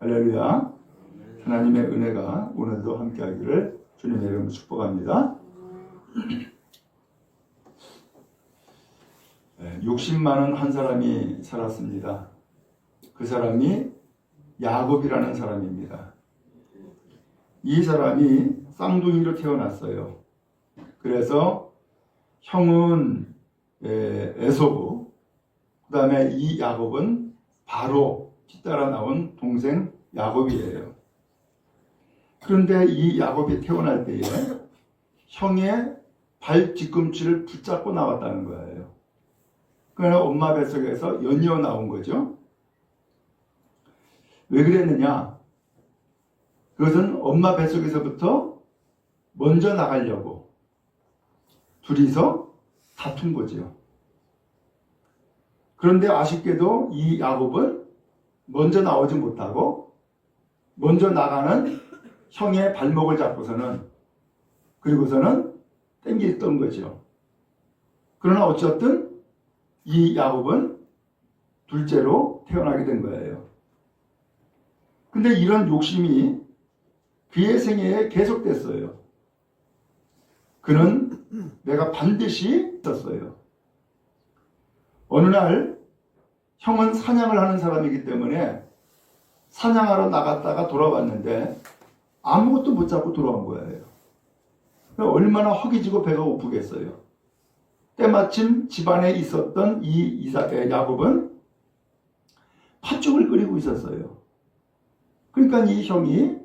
할렐루야. 하나님의 은혜가 오늘도 함께하기를 주님의 이름으로 축복합니다. 60만원 한 사람이 살았습니다. 그 사람이 야곱이라는 사람입니다. 이 사람이 쌍둥이로 태어났어요. 그래서 형은 에서고, 그 다음에 이 야곱은 바로 뒤따라 나온 동생 야곱이에요. 그런데 이 야곱이 태어날 때에 형의 발 뒤꿈치를 붙잡고 나왔다는 거예요. 그러나 엄마 뱃속에서 연이어 나온 거죠. 왜 그랬느냐? 그것은 엄마 뱃속에서부터 먼저 나가려고 둘이서 다툰 거죠. 그런데 아쉽게도 이 야곱은 먼저 나오지 못하고 먼저 나가는 형의 발목을 잡고서는 그리고서는 땡겼던 거죠. 그러나 어쨌든 이 야곱은 둘째로 태어나게 된 거예요. 근데 이런 욕심이 그의 생애에 계속됐어요. 그는 내가 반드시 있었어요. 어느 날 형은 사냥을 하는 사람이기 때문에 사냥하러 나갔다가 돌아왔는데 아무것도 못 잡고 돌아온 거예요. 얼마나 허기지고 배가 고프겠어요. 때마침 집안에 있었던 이 야곱은 팥죽을 끓이고 있었어요. 그러니까 이 형이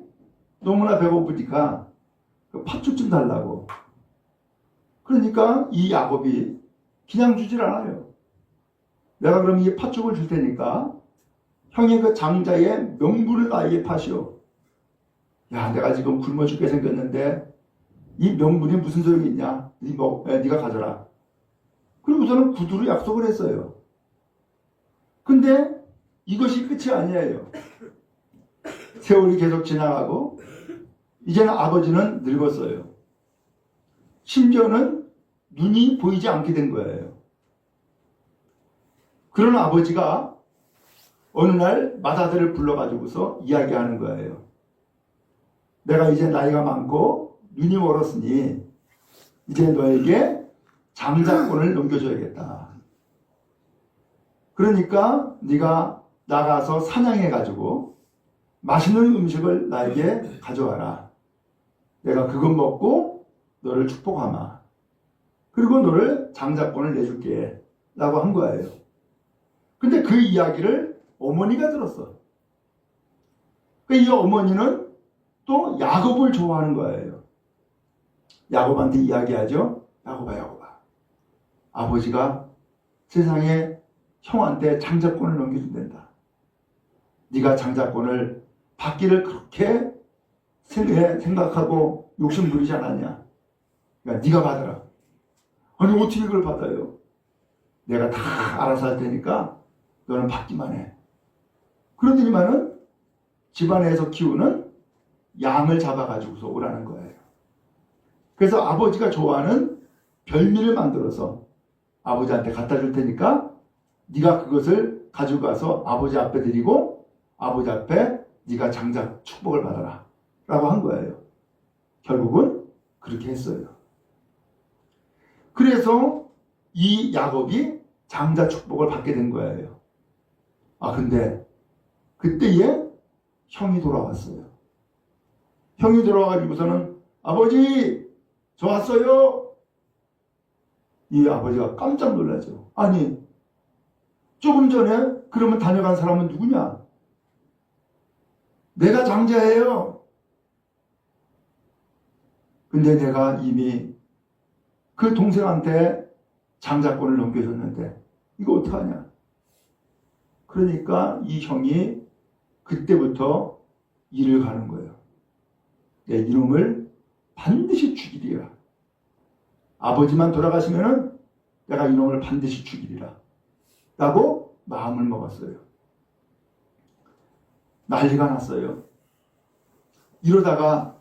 너무나 배고프니까 그 팥죽 좀 달라고. 그러니까 이 야곱이 그냥 주질 않아요. 내가 그럼 이 팥죽을 줄 테니까 형의 그 장자의 명분을 나에게 파시오. 야, 내가 지금 굶어 죽게 생겼는데 이 명분이 무슨 소용이 있냐? 네가 가져라. 그리고서는 구두로 약속을 했어요. 근데 이것이 끝이 아니에요. 세월이 계속 지나가고 이제는 아버지는 늙었어요. 심지어는 눈이 보이지 않게 된 거예요. 그런 아버지가 어느 날 맏아들을 불러가지고서 이야기하는 거예요. 내가 이제 나이가 많고 눈이 멀었으니 이제 너에게 장자권을 넘겨줘야겠다. 그러니까 네가 나가서 사냥해가지고 맛있는 음식을 나에게 가져와라. 내가 그것 먹고 너를 축복하마. 그리고 너를 장자권을 내줄게 라고 한 거예요. 근데 그 이야기를 어머니가 들었어. 이 어머니는 또 야곱을 좋아하는 거예요. 야곱한테 이야기하죠. 야곱아. 아버지가 세상에 형한테 장자권을 넘겨준단다. 네가 장자권을 받기를 그렇게 생각하고 욕심 부리지 않았냐. 그러니까 네가 받아라. 아니 어떻게 그걸 받아요? 내가 다 알아서 할 테니까 너는 받기만 해. 그러더니만은 집안에서 키우는 양을 잡아가지고서 오라는 거예요. 그래서 아버지가 좋아하는 별미를 만들어서 아버지한테 갖다 줄 테니까 네가 그것을 가지고 가서 아버지 앞에 드리고 아버지 앞에 네가 장자 축복을 받아라 라고 한 거예요. 결국은 그렇게 했어요. 그래서 이 야곱이 장자 축복을 받게 된 거예요. 근데 그때에 형이 돌아왔어요. 형이 돌아와가지고서는 아버지 저 왔어요. 이 아버지가 깜짝 놀라죠. 아니 조금 전에 그러면 다녀간 사람은 누구냐? 내가 장자예요. 근데 내가 이미 그 동생한테 장자권을 넘겨줬는데 이거 어떡하냐? 그러니까 이 형이 그때부터 일을 가는 거예요. 내 이놈을 반드시 죽이리라. 아버지만 돌아가시면은 내가 이놈을 반드시 죽이리라. 라고 마음을 먹었어요. 난리가 났어요. 이러다가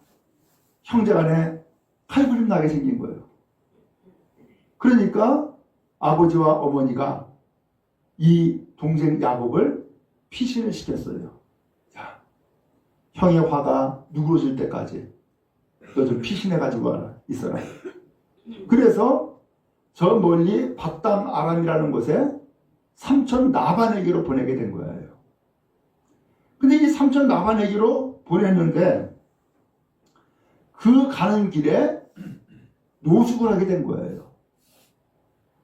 형제간에 칼부림 나게 생긴 거예요. 그러니까 아버지와 어머니가 이 동생 야곱을 피신을 시켰어요. 자, 형의 화가 누그러질 때까지 너 좀 피신해 가지고 있어라. 그래서 저 멀리 밧담 아람이라는 곳에 삼촌 나반에게로 보내게 된 거예요. 근데 이 삼촌 나반에게로 보냈는데 그 가는 길에 노숙을 하게 된 거예요.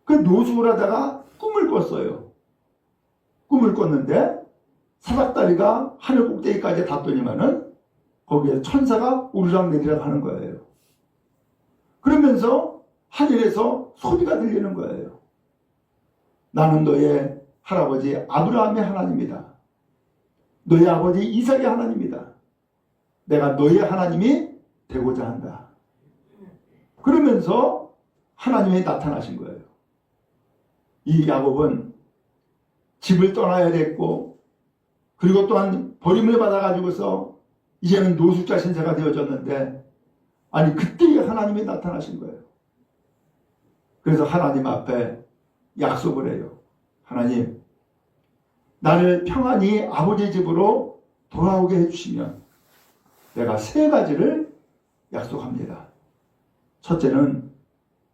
그 노숙을 하다가 꿈을 꿨어요. 꿈을 꿨는데 사닥다리가 하늘 꼭대기까지 닿더니만은 거기에 천사가 우르락내리락 하는 거예요. 그러면서 하늘에서 소리가 들리는 거예요. 나는 너의 할아버지 아브라함의 하나님이다. 너의 아버지 이삭의 하나님이다. 내가 너의 하나님이 되고자 한다. 그러면서 하나님이 나타나신 거예요. 이 야곱은 집을 떠나야 됐고, 그리고 또한 버림을 받아가지고서 이제는 노숙자 신세가 되어졌는데, 아니 그때 하나님이 나타나신 거예요. 그래서 하나님 앞에 약속을 해요. 하나님, 나를 평안히 아버지 집으로 돌아오게 해주시면 내가 3가지를 약속합니다. 첫째는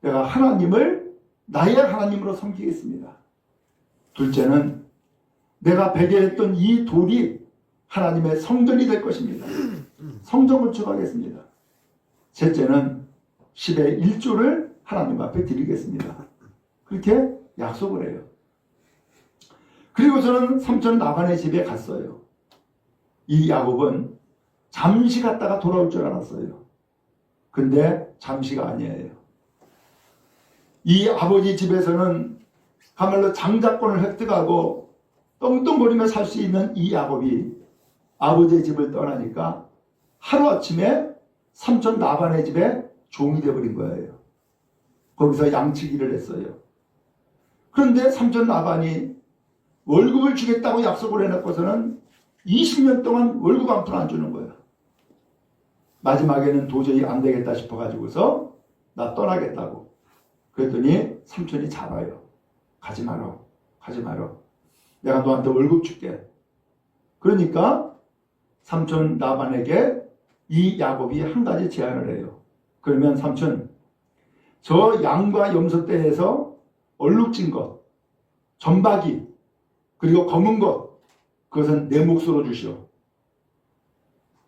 내가 하나님을 나의 하나님으로 섬기겠습니다. 둘째는 내가 베게 했던 이 돌이 하나님의 성전이 될 것입니다. 성전 건축하겠습니다. 셋째는 10의 1조를 하나님 앞에 드리겠습니다. 그렇게 약속을 해요. 그리고 저는 삼촌 나반의 집에 갔어요. 이 야곱은 잠시 갔다가 돌아올 줄 알았어요. 근데 잠시가 아니에요. 이 아버지 집에서는 가말로 장자권을 획득하고 떵떵거리며 살 수 있는 이 야곱이 아버지의 집을 떠나니까 하루아침에 삼촌 나반의 집에 종이 되어버린 거예요. 거기서 양치기를 했어요. 그런데 삼촌 나반이 월급을 주겠다고 약속을 해놓고서는 20년 동안 월급 한 푼 안 주는 거예요. 마지막에는 도저히 안 되겠다 싶어가지고서 나 떠나겠다고. 그랬더니 삼촌이 잡아요. 가지 마라. 가지 마라. 내가 너한테 월급 줄게. 그러니까 삼촌 나반에게 이 야곱이 한 가지 제안을 해요. 그러면 삼촌, 저 양과 염소떼에서 얼룩진 것, 점박이, 그리고 검은 것, 그것은 내 몫으로 주시오.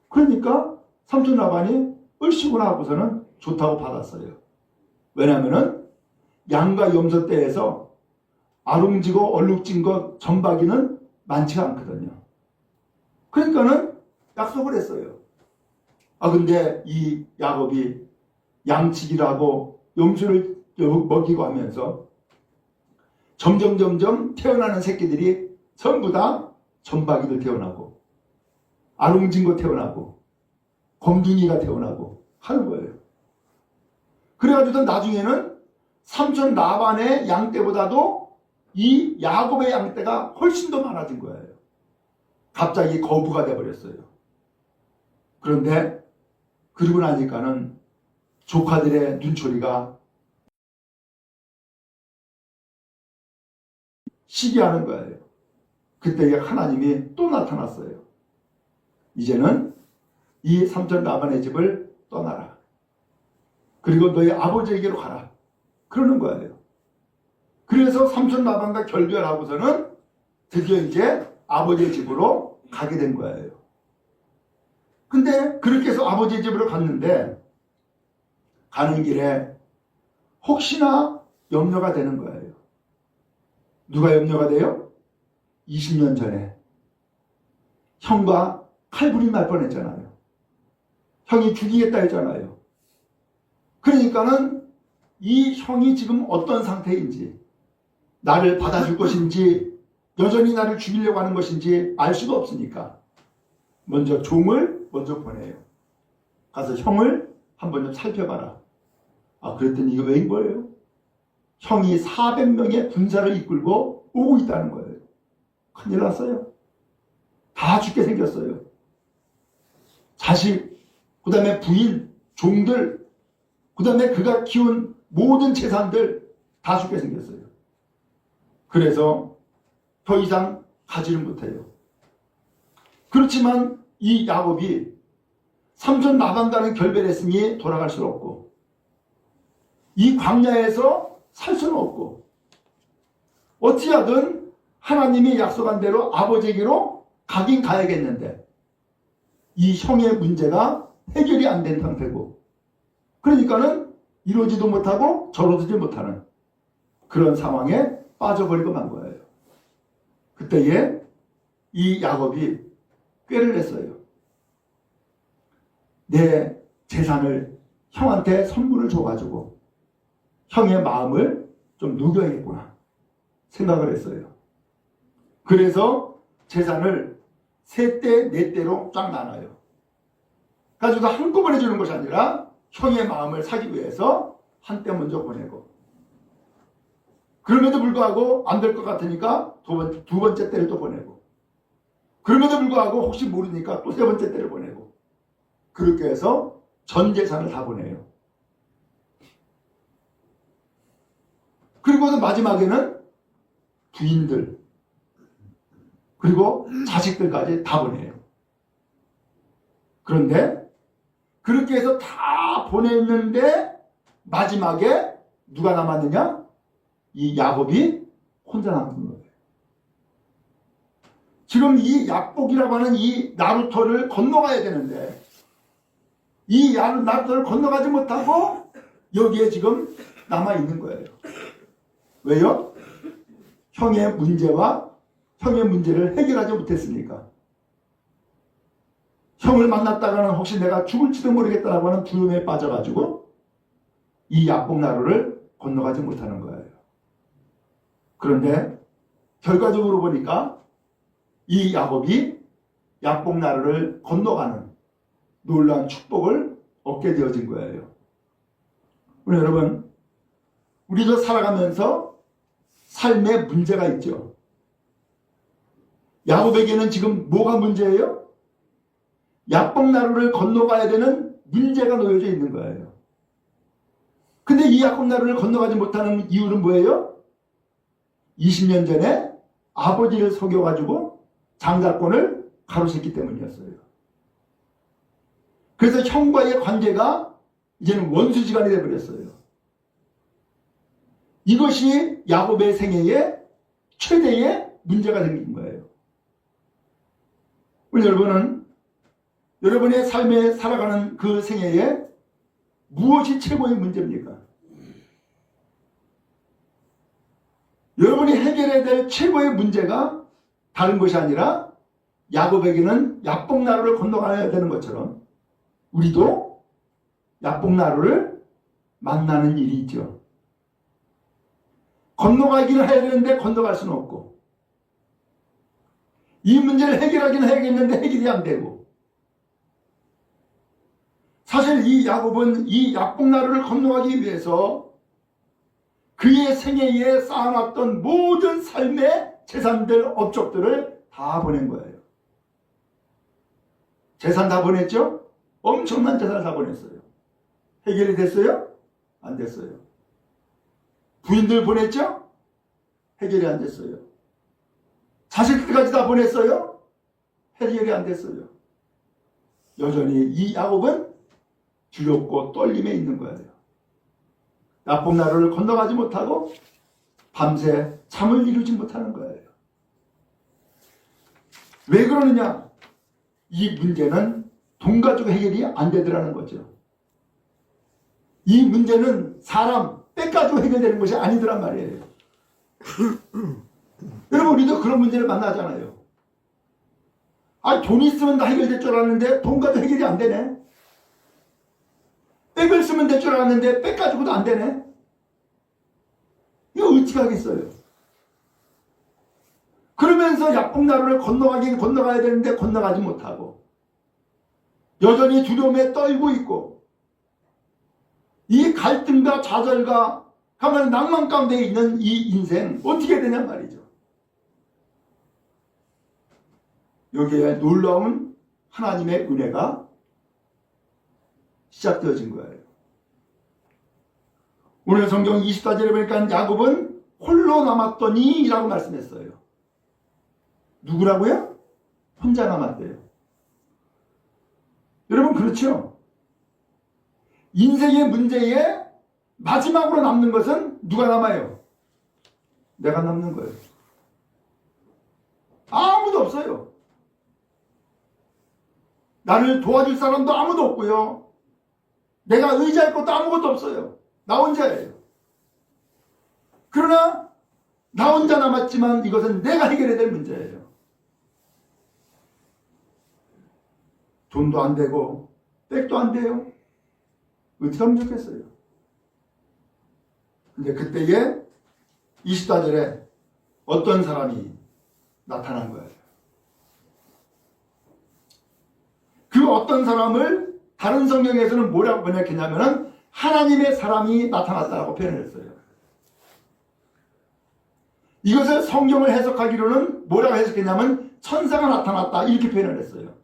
그러니까 삼촌 라반이 얼씨구나 하고서는 좋다고 받았어요. 왜냐하면 양과 염소떼에서 아롱지고 얼룩진 것, 점박이는 많지가 않거든요. 그러니까는 약속을 했어요. 근데 이 야곱이 양치기를 하고 염소를 먹이고 하면서 점점 태어나는 새끼들이 전부 다 점박이들 태어나고 아롱진 거 태어나고 곰둥이가 태어나고 하는 거예요. 그래가지고 나중에는 삼촌 라반의 양떼보다도 이 야곱의 양떼가 훨씬 더 많아진 거예요. 갑자기 거부가 돼버렸어요. 그런데 그러고 나니까는 조카들의 눈초리가 시기하는 거예요. 그때 하나님이 또 나타났어요. 이제는 이 삼촌 라반의 집을 떠나라. 그리고 너희 아버지에게로 가라. 그러는 거예요. 그래서 삼촌 라반과 결별하고서는 드디어 이제 아버지의 집으로 가게 된 거예요. 근데 그렇게 해서 아버지의 집으로 갔는데 가는 길에 혹시나 염려가 되는 거예요. 누가 염려가 돼요? 20년 전에 형과 칼부림 날 뻔했잖아요. 형이 죽이겠다 했잖아요. 그러니까는 이 형이 지금 어떤 상태인지, 나를 받아줄 것인지 여전히 나를 죽이려고 하는 것인지 알 수가 없으니까 먼저 종을 먼저 보내요. 가서 형을 한번 좀 살펴봐라. 그랬더니 이거 왜인 거예요? 형이 400명의 군사를 이끌고 오고 있다는 거예요. 큰일 났어요. 다 죽게 생겼어요. 자식, 그 다음에 부인, 종들, 그 다음에 그가 키운 모든 재산들 다 죽게 생겼어요. 그래서 더 이상 가지를 못해요. 그렇지만 이 야곱이 삼손 나단과는 결별했으니 돌아갈 수 없고 이 광야에서 살 수는 없고 어찌하든 하나님이 약속한 대로 아버지에게로 가긴 가야겠는데 이 형의 문제가 해결이 안 된 상태고 그러니까는 이러지도 못하고 저러지도 못하는 그런 상황에 빠져버리고 만 거예요. 그때에 이 야곱이 꾀를 냈어요. 내 재산을 형한테 선물을 줘가지고 형의 마음을 좀 녹여야겠구나 생각을 했어요. 그래서 재산을 세 대, 네 대로 쫙 나눠요. 가지고 한꺼번에 주는 것이 아니라 형의 마음을 사기 위해서 한 대 먼저 보내고 그럼에도 불구하고 안 될 것 같으니까 두 번째 때를 또 보내고 그럼에도 불구하고 혹시 모르니까 또 세 번째 때를 보내고 그렇게 해서 전 재산을 다 보내요. 그리고서 마지막에는 부인들 그리고 자식들까지 다 보내요. 그런데 그렇게 해서 다 보냈는데 마지막에 누가 남았느냐? 이 야곱이 혼자 남은 거예요. 지금 이 약복이라고 하는 이 나루터를 건너가야 되는데 이 나루터를 건너가지 못하고 여기에 지금 남아있는 거예요. 왜요? 형의 문제를 해결하지 못했으니까. 형을 만났다가는 혹시 내가 죽을지도 모르겠다라고 하는 두려움에 빠져가지고 이 약복나루를 건너가지 못하는 거예요. 그런데 결과적으로 보니까 이 야곱이 약복나루를 건너가는 놀라운 축복을 얻게 되어진 거예요. 우리 여러분, 우리도 살아가면서 삶에 문제가 있죠. 야곱에게는 지금 뭐가 문제예요? 약복나루를 건너가야 되는 문제가 놓여져 있는 거예요. 근데 이 약복나루를 건너가지 못하는 이유는 뭐예요? 20년 전에 아버지를 속여가지고 장자권을 가로챘기 때문이었어요. 그래서 형과의 관계가 이제는 원수지간이 되어버렸어요. 이것이 야곱의 생애의 최대의 문제가 생긴 거예요. 우리 여러분은 여러분의 삶에 살아가는 그 생애에 무엇이 최고의 문제입니까? 여러분이 해결해야 될 최고의 문제가 다른 것이 아니라 야곱에게는 약복나루를 건너가야 되는 것처럼 우리도 약복나루를 만나는 일이 있죠. 건너가기는 해야 되는데 건너갈 수는 없고 이 문제를 해결하기는 해야겠는데 해결이 안 되고 사실 이 야곱은 이 약복나루를 건너가기 위해서 그의 생애에 쌓아놨던 모든 삶의 재산들, 업적들을 다 보낸 거예요. 재산 다 보냈죠? 엄청난 재산을 다 보냈어요. 해결이 됐어요? 안 됐어요. 부인들 보냈죠? 해결이 안 됐어요. 자식들까지 다 보냈어요? 해결이 안 됐어요. 여전히 이 야곱은 두렵고 떨림에 있는 거예요. 약복나루를 건너가지 못하고 밤새 잠을 이루지 못하는 거예요. 왜 그러느냐? 이 문제는 돈 가지고 해결이 안 되더라는 거죠. 이 문제는 사람 뺏 가지고 해결되는 것이 아니더란 말이에요. 여러분 우리도 그런 문제를 만나잖아요. 돈 있으면 다 해결될 줄 알았는데 돈 가지고 해결이 안 되네. 백을 쓰면 될 줄 알았는데 백 가지고도 안 되네. 이거 어떻게 하겠어요? 그러면서 약복나루를 건너가긴 건너가야 되는데 건너가지 못하고 여전히 두려움에 떨고 있고 이 갈등과 좌절과 가만 낭만 가운데 있는 이 인생 어떻게 되냔 말이죠. 여기에 놀라운 하나님의 은혜가 시작되어진 거예요. 오늘 성경 24절에 보니까 야곱은 홀로 남았더니 라고 말씀했어요. 누구라고요? 혼자 남았대요. 여러분 그렇죠? 인생의 문제에 마지막으로 남는 것은 누가 남아요? 내가 남는 거예요. 아무도 없어요. 나를 도와줄 사람도 아무도 없고요. 내가 의지할 것도 아무것도 없어요. 나 혼자예요. 그러나 나 혼자 남았지만 이것은 내가 해결해야 될 문제예요. 돈도 안 되고 백도 안 돼요. 어떻게 하면 좋겠어요. 근데 그때에 24절에 어떤 사람이 나타난 거예요. 그 어떤 사람을 다른 성경에서는 뭐라고 번역했냐면은 하나님의 사람이 나타났다고 표현했어요. 이것을 성경을 해석하기로는 뭐라고 해석했냐면 천사가 나타났다 이렇게 표현을 했어요.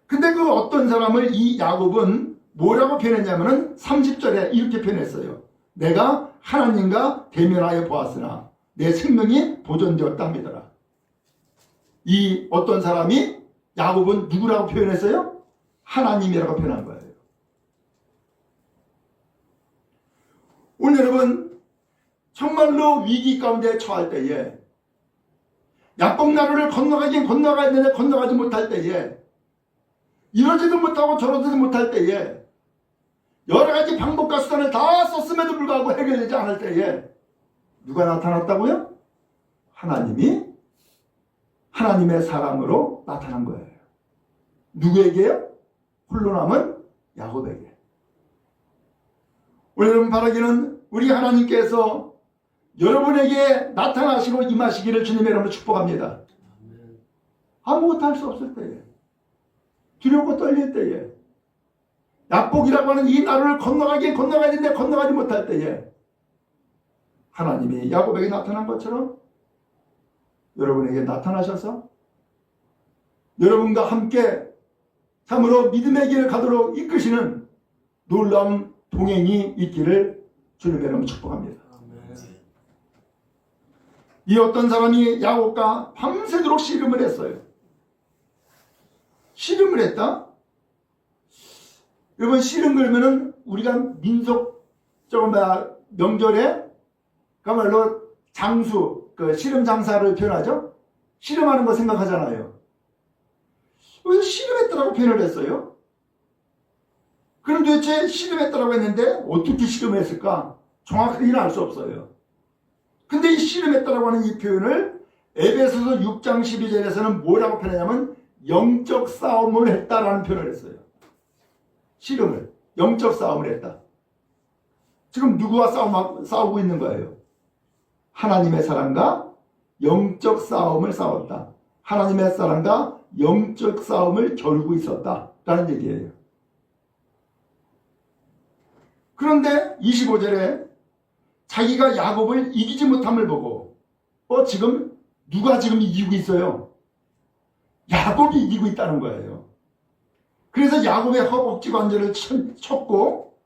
근데 그 어떤 사람을 이 야곱은 뭐라고 표현했냐면은 30절에 이렇게 표현했어요. 내가 하나님과 대면하여 보았으나 내 생명이 보존되었다 믿어라. 이 어떤 사람이 야곱은 누구라고 표현했어요? 하나님이라고 표현한 거예요. 오늘 여러분 정말로 위기 가운데 처할 때에 야복나루를 건너가긴 건너가야 되는데 건너가지 못할 때에 이러지도 못하고 저러지도 못할 때에 여러 가지 방법과 수단을 다 썼음에도 불구하고 해결되지 않을 때에 누가 나타났다고요? 하나님이 하나님의 사람으로 나타난 거예요. 누구에게요? 홀로 남은 야곱에게. 오늘 여러분 바라기는 우리 하나님께서 여러분에게 나타나시고 임하시기를 주님의 이름으로 축복합니다. 아무것도 할 수 없을 때에 두렵고 떨릴 때에 야복이라고 하는 이 나루를 건너가야 되는데 건너가지 못할 때에 하나님이 야곱에게 나타난 것처럼 여러분에게 나타나셔서 여러분과 함께 참으로 믿음의 길을 가도록 이끄시는 놀라운 동행이 있기를 주님의 이름으로 축복합니다. 이 어떤 사람이 야곱과 밤새도록 씨름을 했어요. 씨름을 했다? 여러분 씨름 그러면은 우리가 민속적으로 명절에 그야말로 장수, 그 씨름 장사를 표현하죠? 씨름하는 거 생각하잖아요. 그래서 씨름했다라고 표현을 했어요. 그럼 도대체 씨름했다라고 했는데 어떻게 씨름했을까? 정확하게는 알 수 없어요. 근데 이 씨름했다라고 하는 이 표현을 에베소서 6장 12절에서는 뭐라고 표현하냐면 영적 싸움을 했다라는 표현을 했어요. 씨름을, 영적 싸움을 했다. 지금 누구와 싸우고 있는 거예요? 하나님의 사람과 영적 싸움을 싸웠다. 하나님의 사람과 영적 싸움을 겨루고 있었다라는 얘기예요. 그런데 25절에 자기가 야곱을 이기지 못함을 보고 지금 누가 지금 이기고 있어요? 야곱이 이기고 있다는 거예요. 그래서 야곱의 허벅지 관절을 쳤고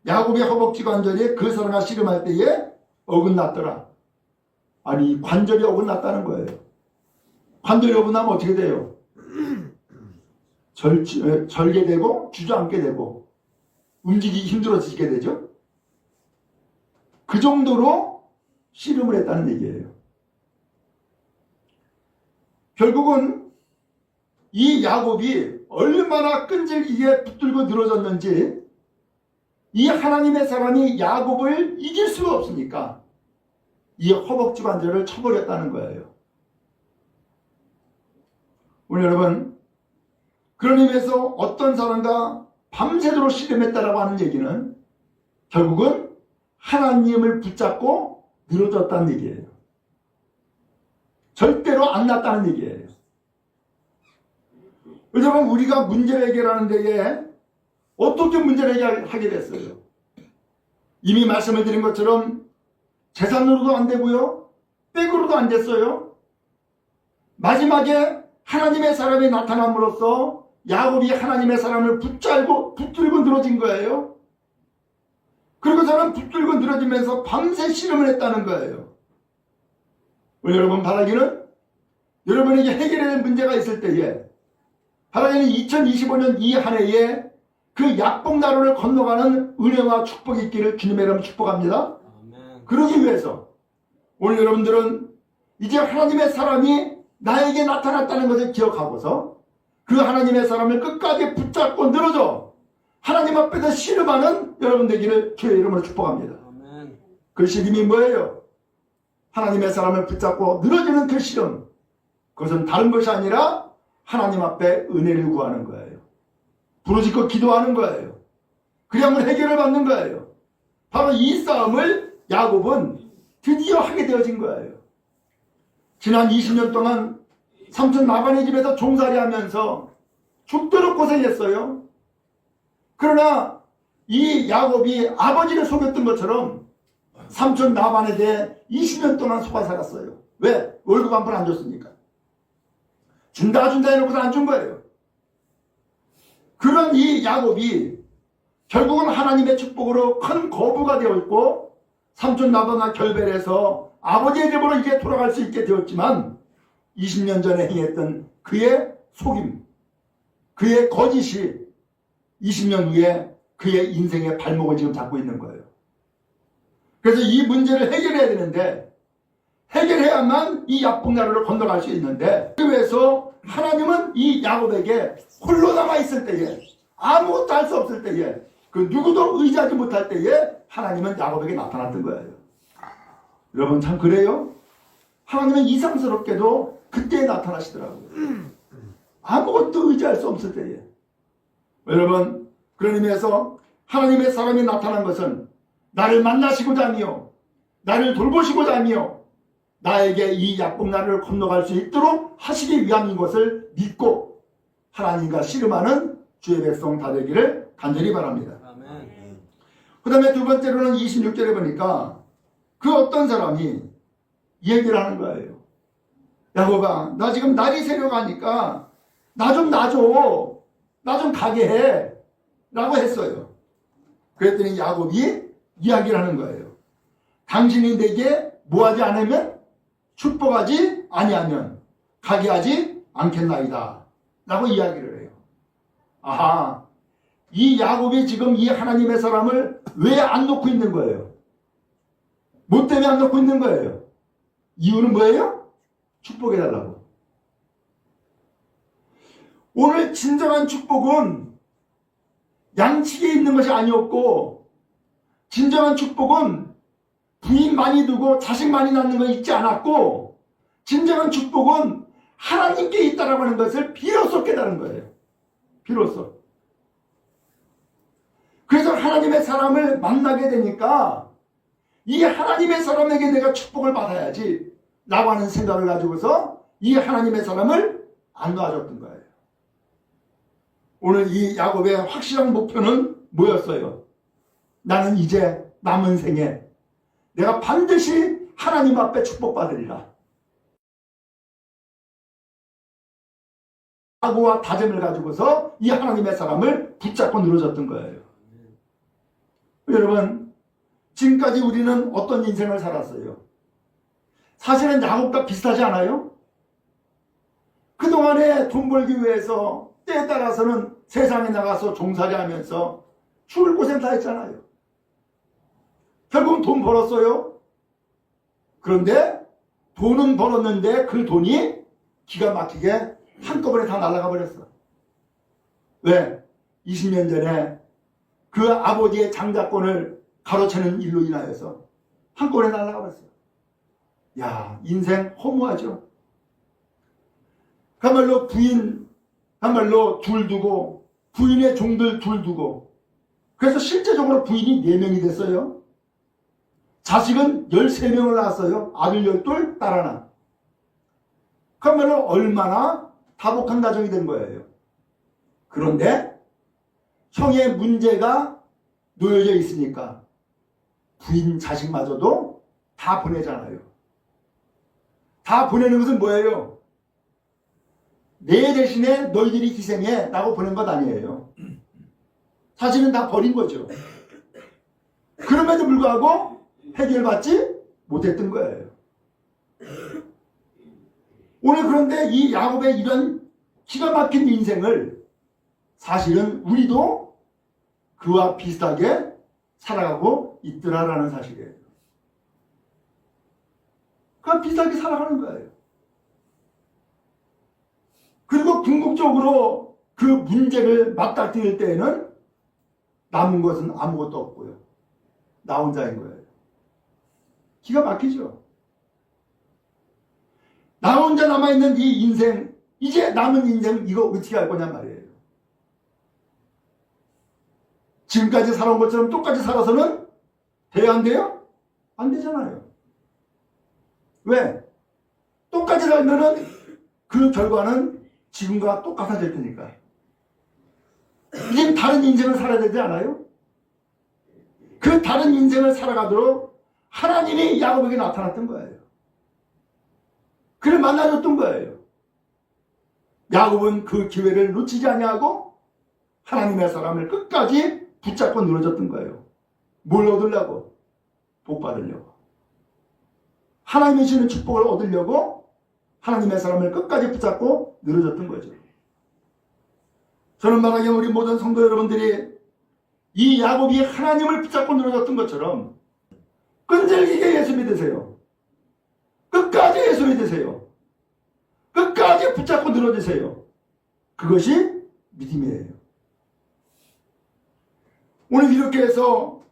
야곱의 허벅지 관절이 그 사람과 씨름할 때에 어긋났더라. 아니 관절이 어긋났다는 거예요. 관절이 어긋나면 어떻게 돼요? 절게 되고 주저앉게 되고 움직이기 힘들어지게 되죠. 그 정도로 씨름을 했다는 얘기예요. 결국은 이 야곱이 얼마나 끈질기게 붙들고 늘어졌는지 이 하나님의 사람이 야곱을 이길 수가 없으니까 이 허벅지 관절을 쳐버렸다는 거예요. 오늘 여러분 그런 의미에서 어떤 사람과 밤새도록 씨름했다라고 하는 얘기는 결국은 하나님을 붙잡고 늘어졌다는 얘기예요. 절대로 안 났다는 얘기예요. 여러분 우리가 문제를 해결하는 데에 어떻게 문제를 해결하게 됐어요? 이미 말씀을 드린 것처럼 재산으로도 안 되고요. 백으로도 안 됐어요. 마지막에 하나님의 사람이 나타남으로써 야곱이 하나님의 사람을 붙들고 늘어진 거예요. 그리고 저는 붙들고 늘어지면서 밤새 씨름을 했다는 거예요. 우리 여러분 바라기는 여러분에게 해결해야 할 문제가 있을 때에 하나님은 2025년 이 한 해에 그 약복나루를 건너가는 은혜와 축복이 있기를 주님의 이름으로 축복합니다. 아멘. 그러기 위해서 오늘 여러분들은 이제 하나님의 사람이 나에게 나타났다는 것을 기억하고서 그 하나님의 사람을 끝까지 붙잡고 늘어져 하나님 앞에서 씨름하는 여러분 되기를 주의 이름으로 축복합니다. 아멘. 그 씨름이 뭐예요? 하나님의 사람을 붙잡고 늘어지는 그 씨름. 그것은 다른 것이 아니라 하나님 앞에 은혜를 구하는 거예요. 부르짖고 기도하는 거예요. 그리하면 해결을 받는 거예요. 바로 이 싸움을 야곱은 드디어 하게 되어진 거예요. 지난 20년 동안 삼촌 라반의 집에서 종살이 하면서 죽도록 고생했어요. 그러나 이 야곱이 아버지를 속였던 것처럼 삼촌 라반에 대해 20년 동안 속아 살았어요. 왜? 월급 한 푼 안 줬으니까. 준다 해놓고서 안 준 거예요. 그런 이 야곱이 결국은 하나님의 축복으로 큰 거부가 되어 있고 삼촌 라반과 결별해서 아버지의 집으로 이제 돌아갈 수 있게 되었지만 20년 전에 행했던 그의 속임, 그의 거짓이 20년 후에 그의 인생의 발목을 지금 잡고 있는 거예요. 그래서 이 문제를 해결해야 되는데 해결해야만 이 약복나루를 건너갈 수 있는데 그 위해서 하나님은 이 야곱에게 홀로 남아있을 때에 아무것도 할 수 없을 때에 그 누구도 의지하지 못할 때에 하나님은 야곱에게 나타났던 거예요. 여러분 참 그래요? 하나님은 이상스럽게도 그때 나타나시더라고요. 아무것도 의지할 수 없을 때에. 여러분 그런 의미에서 하나님의 사람이 나타난 것은 나를 만나시고자 하며 나를 돌보시고자 하며 나에게 이 약복나루를 건너갈 수 있도록 하시기 위함인 것을 믿고 하나님과 씨름하는 주의 백성 다 되기를 간절히 바랍니다. 아멘. 그 다음에 두 번째로는 26절에 보니까 그 어떤 사람이 얘기를 하는 거예요. 야곱아, 나 지금 날이 새려가니까 나 좀 놔줘. 나 좀 가게 해. 라고 했어요. 그랬더니 야곱이 이야기를 하는 거예요. 당신이 내게 뭐하지 않으면 축복하지 아니하면 가게 하지 않겠나이다. 라고 이야기를 해요. 아하, 이 야곱이 지금 이 하나님의 사람을 왜 안 놓고 있는 거예요? 뭐 때문에 안 놓고 있는 거예요? 이유는 뭐예요? 축복해달라고. 오늘 진정한 축복은 양측에 있는 것이 아니었고 진정한 축복은 부인 많이 두고 자식 많이 낳는 거 있지 않았고 진정한 축복은 하나님께 있다라고 하는 것을 비로소 깨달은 거예요. 비로소. 그래서 하나님의 사람을 만나게 되니까 이 하나님의 사람에게 내가 축복을 받아야지 라고 하는 생각을 가지고서 이 하나님의 사람을 안 놔줬던 거예요. 오늘 이 야곱의 확실한 목표는 뭐였어요? 나는 이제 남은 생에 내가 반드시 하나님 앞에 축복받으리라. 각오와 다짐을 가지고서 이 하나님의 사람을 붙잡고 늘어졌던 거예요. 여러분, 지금까지 우리는 어떤 인생을 살았어요? 사실은 야곱과 비슷하지 않아요? 그동안에 돈 벌기 위해서 때에 따라서는 세상에 나가서 종살이 하면서 죽을 고생 다 했잖아요. 결국은 돈 벌었어요. 그런데 돈은 벌었는데 그 돈이 기가 막히게 한꺼번에 다 날아가 버렸어. 왜? 20년 전에 그 아버지의 장자권을 가로채는 일로 인하여서 한꺼번에 날아가 버렸어. 야, 인생 허무하죠. 그야말로 부인, 그야말로 둘 두고 부인의 종들 둘 두고 그래서 실제적으로 부인이 4명이 됐어요. 자식은 13명을 낳았어요. 아들 12, 딸 하나. 그야말로 얼마나 다복한 가정이 된 거예요. 그런데 형의 문제가 놓여져 있으니까 부인 자식마저도 다 보내잖아요. 다 보내는 것은 뭐예요? 내 대신에 너희들이 희생해 라고 보낸 것 아니에요. 사실은 다 버린 거죠. 그럼에도 불구하고 해결받지 못했던 거예요. 오늘 그런데 이 야곱의 이런 기가 막힌 인생을 사실은 우리도 그와 비슷하게 살아가고 있더라라는 사실이에요. 그와 비슷하게 살아가는 거예요. 그리고 궁극적으로 그 문제를 맞닥뜨릴 때에는 남은 것은 아무것도 없고요. 나 혼자인 거예요. 기가 막히죠. 나 혼자 남아있는 이 인생, 이제 남은 인생 이거 어떻게 할 거냐 말이에요. 지금까지 살아온 것처럼 똑같이 살아서는 돼야 안 돼요? 안 되잖아요. 왜? 똑같이 살면은 그 결과는 지금과 똑같아질 테니까. 이제 다른 인생을 살아야 되지 않아요? 그 다른 인생을 살아가도록 하나님이 야곱에게 나타났던 거예요. 그를 만나줬던 거예요. 야곱은 그 기회를 놓치지 아니하고 하나님의 사람을 끝까지 붙잡고 늘어졌던 거예요. 뭘 얻으려고? 복 받으려고. 하나님이 주는 축복을 얻으려고 하나님의 사람을 끝까지 붙잡고 늘어졌던 거죠. 저는 만약에 우리 모든 성도 여러분들이 이 야곱이 하나님을 붙잡고 늘어졌던 것처럼 끈질기게 예수 믿으세요. 끝까지 예수 믿으세요. 끝까지 붙잡고 늘어지세요. 그것이 믿음이에요. 오늘 이렇게 해서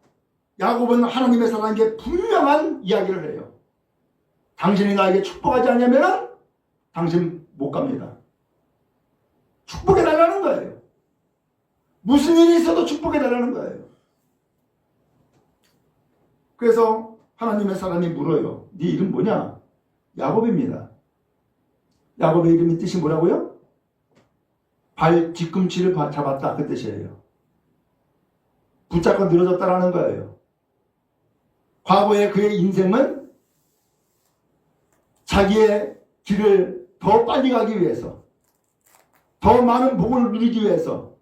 야곱은 하나님의 사람에게 분명한 이야기를 해요. 당신이 나에게 축복하지 않으면 당신 못 갑니다. 축복해 달라는 거예요. 무슨 일이 있어도 축복해 달라는 거예요. 그래서 하나님의 사람이 물어요. 네 이름 뭐냐? 야곱입니다. 야곱의 이름의 뜻이 뭐라고요? 발 뒤꿈치를 잡았다 그 뜻이에요. 붙잡고 늘어졌다라는 거예요. 과거의 그의 인생은 자기의 길을 더 빨리 가기 위해서, 더 많은 복을 누리기 위해서,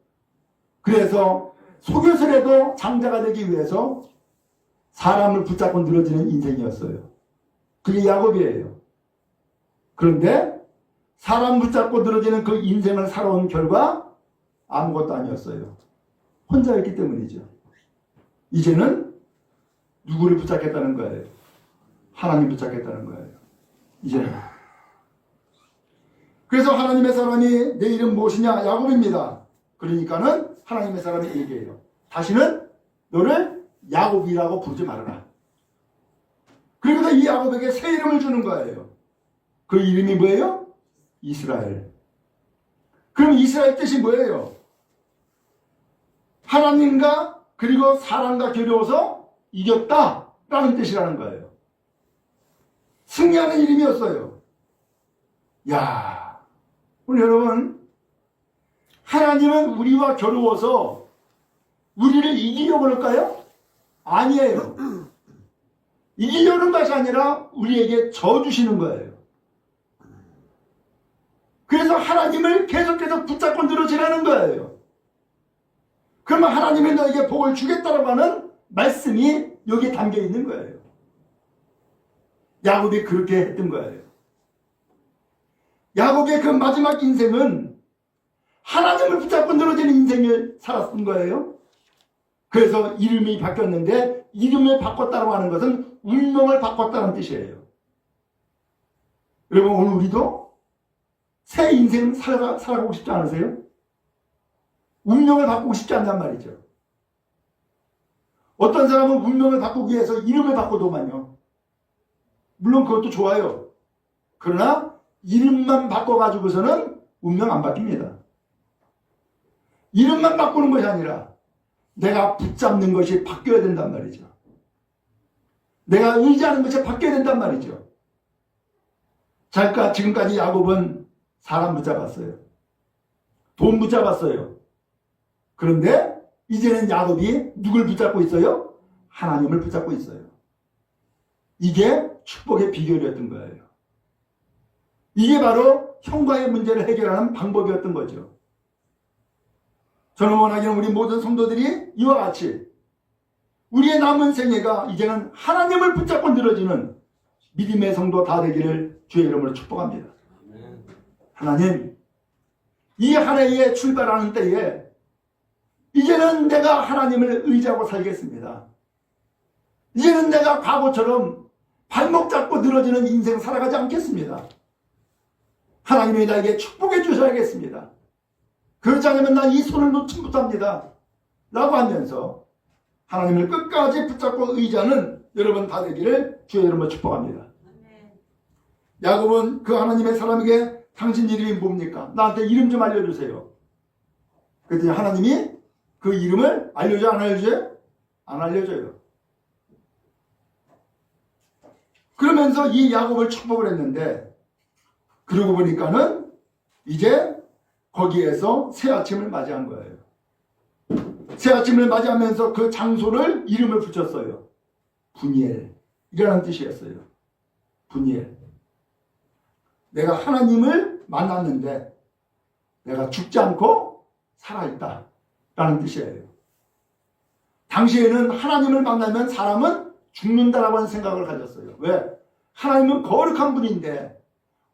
그래서 속여서라도 장자가 되기 위해서 사람을 붙잡고 늘어지는 인생이었어요. 그게 야곱이에요. 그런데 사람 붙잡고 늘어지는 그 인생을 살아온 결과 아무것도 아니었어요. 혼자였기 때문이죠. 이제는 누구를 붙잡겠다는 거예요? 하나님 붙잡겠다는 거예요. 이제는. 그래서 하나님의 사람이 내 이름 무엇이냐? 야곱입니다. 그러니까는 하나님의 사람이 얘기해요. 다시는 너를 야곱이라고 부르지 말아라. 그러면서 이 야곱에게 새 이름을 주는 거예요. 그 이름이 뭐예요? 이스라엘. 그럼 이스라엘 뜻이 뭐예요? 하나님과 그리고 사람과 겨루어서 이겼다라는 뜻이라는 거예요. 승리하는 이름이었어요. 야, 오늘 여러분, 하나님은 우리와 겨루어서 우리를 이기려고 그럴까요? 아니에요. 이기려는 것이 아니라 우리에게 져 주시는 거예요. 그래서 하나님을 계속해서 붙잡고 늘어지라는 거예요. 그러면 하나님이 너에게 복을 주겠다라고 하는 말씀이 여기에 담겨 있는 거예요. 야곱이 그렇게 했던 거예요. 야곱의 그 마지막 인생은 하나님을 붙잡고 늘어지는 인생을 살았던 거예요. 그래서 이름이 바뀌었는데 이름을 바꿨다고 하는 것은 운명을 바꿨다는 뜻이에요. 여러분 오늘 우리도 새 인생 살아가고 싶지 않으세요? 운명을 바꾸고 싶지 않단 말이죠. 어떤 사람은 운명을 바꾸기 위해서 이름을 바꿔도만요. 물론 그것도 좋아요. 그러나 이름만 바꿔가지고서는 운명 안 바뀝니다. 이름만 바꾸는 것이 아니라 내가 붙잡는 것이 바뀌어야 된단 말이죠. 내가 의지하는 것이 바뀌어야 된단 말이죠. 지금까지 야곱은 사람 붙잡았어요. 돈 붙잡았어요. 그런데 이제는 야곱이 누굴 붙잡고 있어요? 하나님을 붙잡고 있어요. 이게 축복의 비결이었던 거예요. 이게 바로 형과의 문제를 해결하는 방법이었던 거죠. 저는 원하기는 우리 모든 성도들이 이와 같이 우리의 남은 생애가 이제는 하나님을 붙잡고 늘어지는 믿음의 성도 다 되기를 주의 이름으로 축복합니다. 하나님, 이 한 해에 출발하는 때에 이제는 내가 하나님을 의지하고 살겠습니다. 이제는 내가 과거처럼 발목 잡고 늘어지는 인생 살아가지 않겠습니다. 하나님이 나에게 축복해 주셔야겠습니다. 그렇지 않으면 난 이 손을 놓지 못합니다. 라고 하면서 하나님을 끝까지 붙잡고 의지하는 여러분 다 되기를 주의 이름으로 축복합니다. 야곱은 그 하나님의 사람에게 당신 이름이 뭡니까? 나한테 이름 좀 알려주세요. 그랬더니 하나님이 그 이름을 알려줘요? 안 알려줘요? 안 알려줘요. 그러면서 이 야곱을 축복을 했는데 그러고 보니까는 이제 거기에서 새 아침을 맞이한 거예요. 새 아침을 맞이하면서 그 장소를 이름을 붙였어요. 분이엘이라는 뜻이었어요. 분이엘. 내가 하나님을 만났는데 내가 죽지 않고 살아있다 라는 뜻이에요. 당시에는 하나님을 만나면 사람은 죽는다라고 하는 생각을 가졌어요. 왜? 하나님은 거룩한 분인데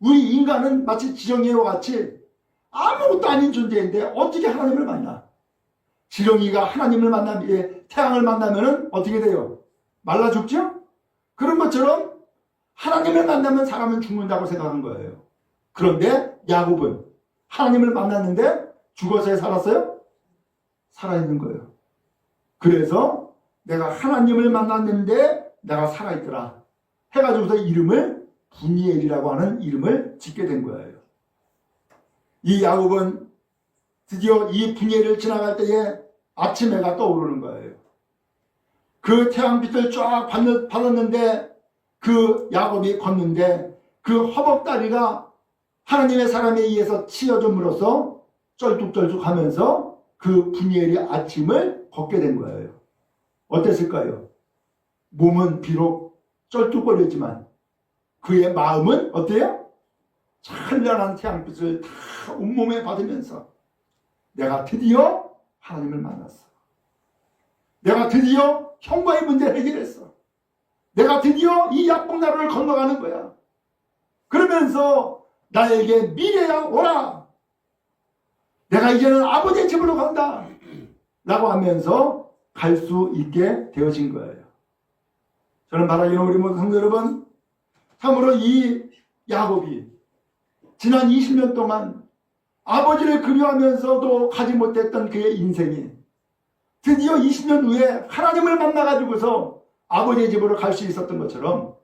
우리 인간은 마치 지렁이와 같이 아무것도 아닌 존재인데 어떻게 하나님을 만나? 지렁이가 하나님을 만나면, 태양을 만나면 어떻게 돼요? 말라 죽죠? 그런 것처럼 하나님을 만나면 사람은 죽는다고 생각한 거예요. 그런데 야곱은 하나님을 만났는데 죽어서 살았어요? 살아있는 거예요. 그래서 내가 하나님을 만났는데 내가 살아있더라 해가지고서 이름을 분이엘이라고 하는 이름을 짓게 된 거예요. 이 야곱은 드디어 이 분이엘을 지나갈 때에 아침 해가 떠오르는 거예요. 그 태양빛을 쫙 받았는데 그 야곱이 걷는데 그 허벅다리가 하나님의 사람에 의해서 치여줌으로써 쩔뚝쩔뚝하면서 그 분이엘이 아침을 걷게 된 거예요. 어땠을까요? 몸은 비록 쩔뚝거렸지만 그의 마음은 어때요? 찬란한 태양빛을 다 온몸에 받으면서 내가 드디어 하나님을 만났어. 내가 드디어 형과의 문제를 해결했어. 내가 드디어 이 약봉나루를 건너가는 거야. 그러면서 나에게 미래야 오라. 내가 이제는 아버지의 집으로 간다. 라고 하면서 갈 수 있게 되어진 거예요. 저는 바라기는 우리 모든 성도 여러분, 참으로 이 야곱이 지난 20년 동안 아버지를 그리워하면서도 가지 못했던 그의 인생이 드디어 20년 후에 하나님을 만나가지고서 아버지의 집으로 갈 수 있었던 것처럼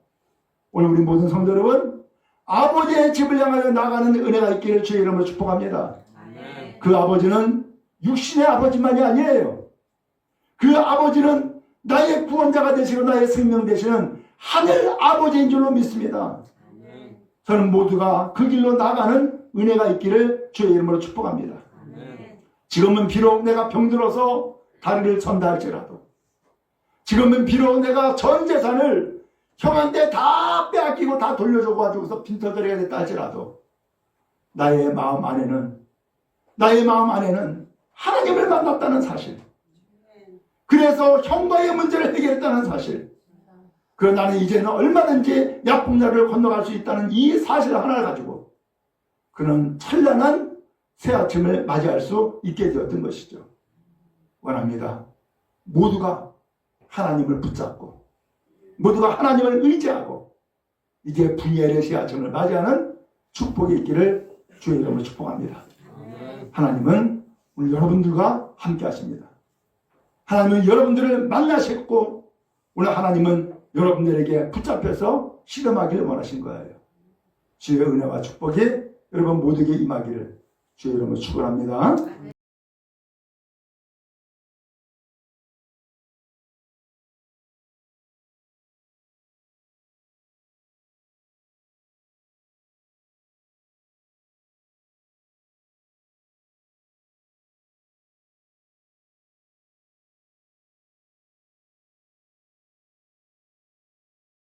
오늘 우리 모든 성도 여러분, 아버지의 집을 향하여 나가는 은혜가 있기를 주의 이름으로 축복합니다. 아멘. 그 아버지는 육신의 아버지만이 아니에요. 그 아버지는 나의 구원자가 되시고 나의 생명 되시는 하늘 아버지인 줄로 믿습니다. 아멘. 저는 모두가 그 길로 나가는 은혜가 있기를 주의 이름으로 축복합니다. 아멘. 지금은 비록 내가 병들어서 다리를 천다 할지라도, 지금은 비록 내가 전 재산을 형한테 다 빼앗기고 다 돌려줘 가지고서 빈털거리가 됐다 할지라도 나의 마음 안에는 하나님을 만났다는 사실, 그래서 형과의 문제를 해결했다는 사실, 그러나 나는 이제는 얼마든지 약봉나루를 건너갈 수 있다는 이 사실 하나를 가지고 그는 찬란한 새 아침을 맞이할 수 있게 되었던 것이죠. 원합니다. 모두가 하나님을 붙잡고 모두가 하나님을 의지하고 이제 분이엘의 새 아침을 맞이하는 축복이 있기를 주의 이름으로 축복합니다. 하나님은 오늘 여러분들과 함께 하십니다. 하나님은 여러분들을 만나셨고 오늘 하나님은 여러분들에게 붙잡혀서 실험하기를 원하신 거예요. 주의 은혜와 축복이 여러분 모두에게 임하기를 주의 이름으로 축원합니다.